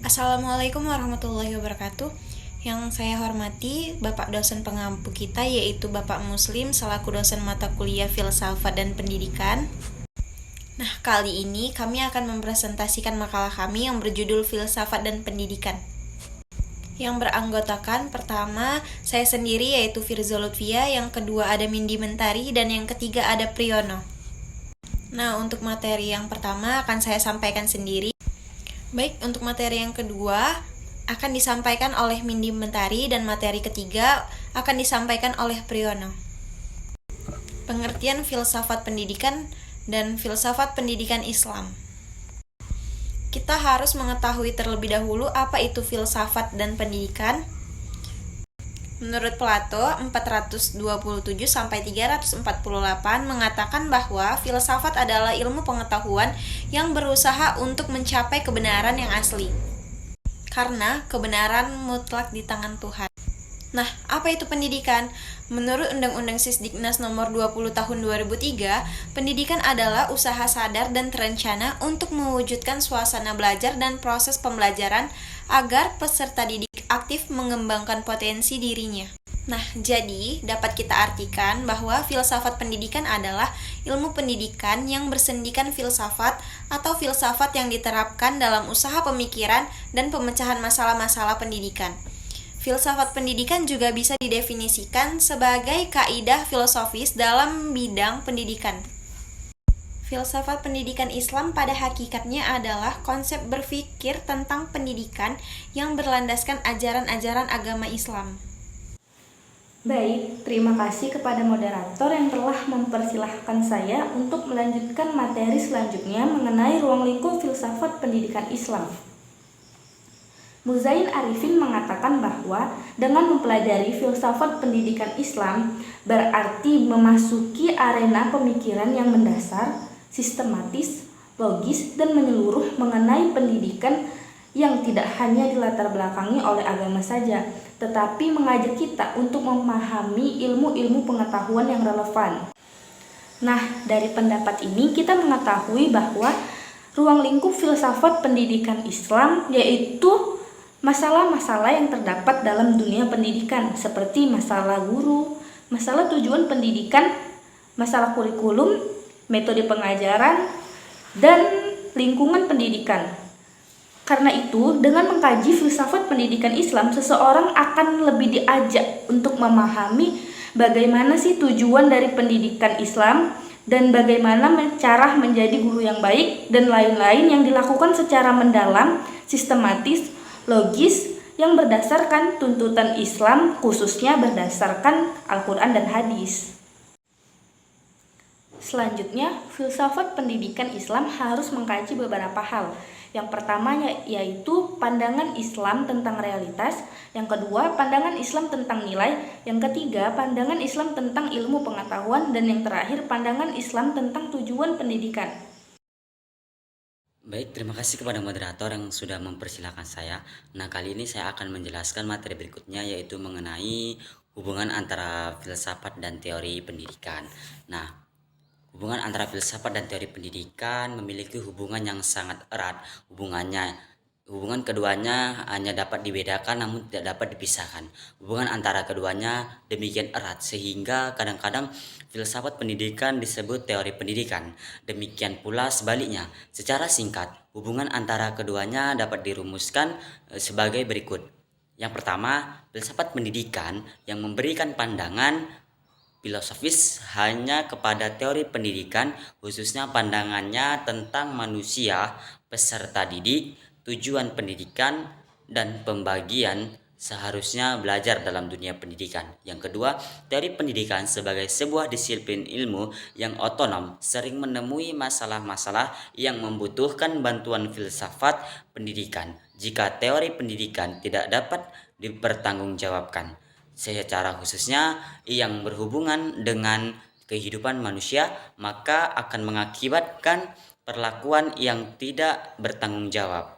Assalamualaikum warahmatullahi wabarakatuh. Yang saya hormati Bapak dosen pengampu kita, yaitu Bapak Muslim selaku dosen mata kuliah Filsafat dan Pendidikan. Nah, kali ini kami akan mempresentasikan makalah kami yang berjudul Filsafat dan Pendidikan. Yang beranggotakan pertama saya sendiri yaitu Firza Lutfia, yang kedua ada Mindy Mentari, dan yang ketiga ada Priyono. Nah, untuk materi yang pertama akan saya sampaikan sendiri. Baik, untuk materi yang kedua akan disampaikan oleh Mindy Mentari dan materi ketiga akan disampaikan oleh Priyono. Pengertian filsafat pendidikan dan filsafat pendidikan Islam. Kita harus mengetahui terlebih dahulu apa itu filsafat dan pendidikan. Menurut Plato 427-348 mengatakan bahwa filsafat adalah ilmu pengetahuan yang berusaha untuk mencapai kebenaran yang asli. Karena kebenaran mutlak di tangan Tuhan. Nah, apa itu pendidikan? Menurut Undang-Undang Sisdiknas nomor 20 tahun 2003, pendidikan adalah usaha sadar dan terencana untuk mewujudkan suasana belajar dan proses pembelajaran agar peserta didik aktif mengembangkan potensi dirinya. Nah, jadi dapat kita artikan bahwa filsafat pendidikan adalah ilmu pendidikan yang bersendikan filsafat atau filsafat yang diterapkan dalam usaha pemikiran dan pemecahan masalah-masalah pendidikan. Filsafat pendidikan juga bisa didefinisikan sebagai kaidah filosofis dalam bidang pendidikan. Filsafat pendidikan Islam pada hakikatnya adalah konsep berpikir tentang pendidikan yang berlandaskan ajaran-ajaran agama Islam. Baik, terima kasih kepada moderator yang telah mempersilahkan saya untuk melanjutkan materi selanjutnya mengenai ruang lingkup filsafat pendidikan Islam. Muzain Arifin mengatakan bahwa dengan mempelajari filsafat pendidikan Islam berarti memasuki arena pemikiran yang mendasar, sistematis, logis, dan menyeluruh mengenai pendidikan yang tidak hanya dilatar belakangi oleh agama saja, tetapi mengajak kita untuk memahami ilmu-ilmu pengetahuan yang relevan. Nah, dari pendapat ini kita mengetahui bahwa ruang lingkup filsafat pendidikan Islam yaitu masalah-masalah yang terdapat dalam dunia pendidikan seperti masalah guru, masalah tujuan pendidikan, masalah kurikulum, metode pengajaran, dan lingkungan pendidikan. Karena itu, dengan mengkaji filsafat pendidikan Islam, seseorang akan lebih diajak untuk memahami bagaimana sih tujuan dari pendidikan Islam dan bagaimana cara menjadi guru yang baik dan lain-lain yang dilakukan secara mendalam, sistematis, logis, yang berdasarkan tuntutan Islam, khususnya berdasarkan Al-Quran dan hadis. Selanjutnya, filsafat pendidikan Islam harus mengkaji beberapa hal. Yang pertama yaitu pandangan Islam tentang realitas, yang kedua pandangan Islam tentang nilai, yang ketiga pandangan Islam tentang ilmu pengetahuan, dan yang terakhir pandangan Islam tentang tujuan pendidikan. Baik, terima kasih kepada moderator yang sudah mempersilahkan saya. Nah, kali ini saya akan menjelaskan materi berikutnya yaitu mengenai hubungan antara filsafat dan teori pendidikan. Nah, hubungan antara filsafat dan teori pendidikan memiliki hubungan yang sangat erat. Hubungan keduanya hanya dapat dibedakan namun tidak dapat dipisahkan. Hubungan antara keduanya demikian erat sehingga kadang-kadang filsafat pendidikan disebut teori pendidikan. Demikian pula sebaliknya. Secara singkat, hubungan antara keduanya dapat dirumuskan sebagai berikut. Yang pertama, filsafat pendidikan yang memberikan pandangan filosofis hanya kepada teori pendidikan, khususnya pandangannya tentang manusia, peserta didik, tujuan pendidikan, dan pembagian seharusnya belajar dalam dunia pendidikan. Yang kedua, teori pendidikan sebagai sebuah disiplin ilmu yang otonom sering menemui masalah-masalah yang membutuhkan bantuan filsafat pendidikan jika teori pendidikan tidak dapat dipertanggungjawabkan. Secara khususnya yang berhubungan dengan kehidupan manusia, maka akan mengakibatkan perlakuan yang tidak bertanggung jawab.